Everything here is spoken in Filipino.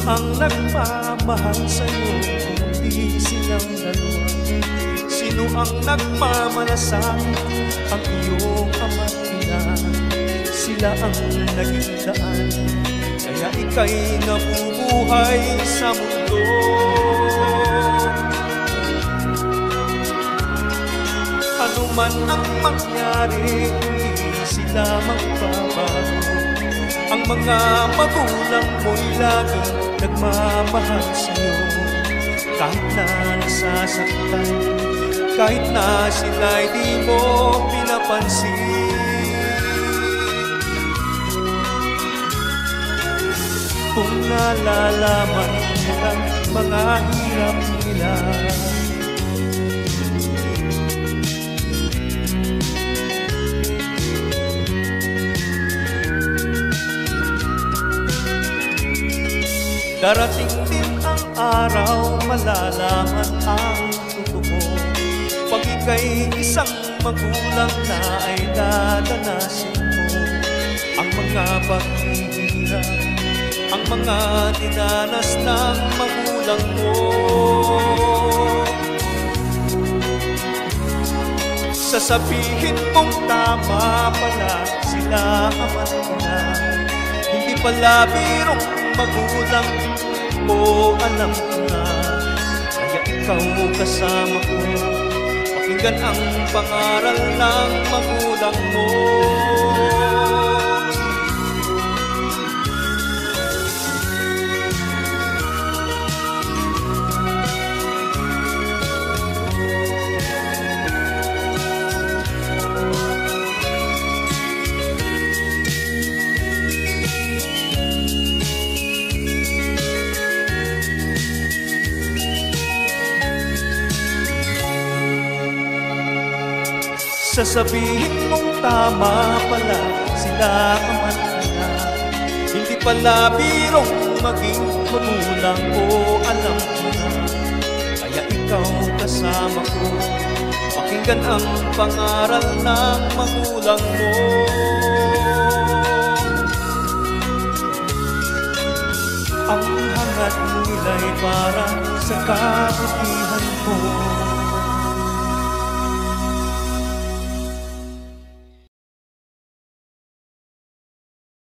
ang nagmamahal sa'yo kundi silang dalawa? Sino ang nagmamalasakit? Ang iyong ama't ina. Sila ang naging daan, kaya ika'y nabubuhay sa mundo. Ano man ang mangyari, hindi sila magbabago. Ang mga magulang mo'y laging nagmamahal sa'yo. Kahit na nasasaktan, kahit na sila'y di mo pinapansin. Kung nalalaman nilang mga hirap nila, darating din ang araw, malalaman ang totoo. Pag ika'y isang magulang na ay dadanasin mo ang mga paghihirap, ang mga dinanas ng magulang mo. Sasabihin mong tama pala sila ama't ina. Hindi pala birong magulang mo, alam ko na. Kaya ikaw kasama ko, pakinggan ang pangaral ng magulang mo. Sasabihin mong tama pala sila ama't ina. Hindi pala birong maging magulang ko, alam ko na. Kaya ikaw kasama ko, pakinggan ang pangaral ng magulang mo. Ang hangat nila'y para sa kabutihan mo.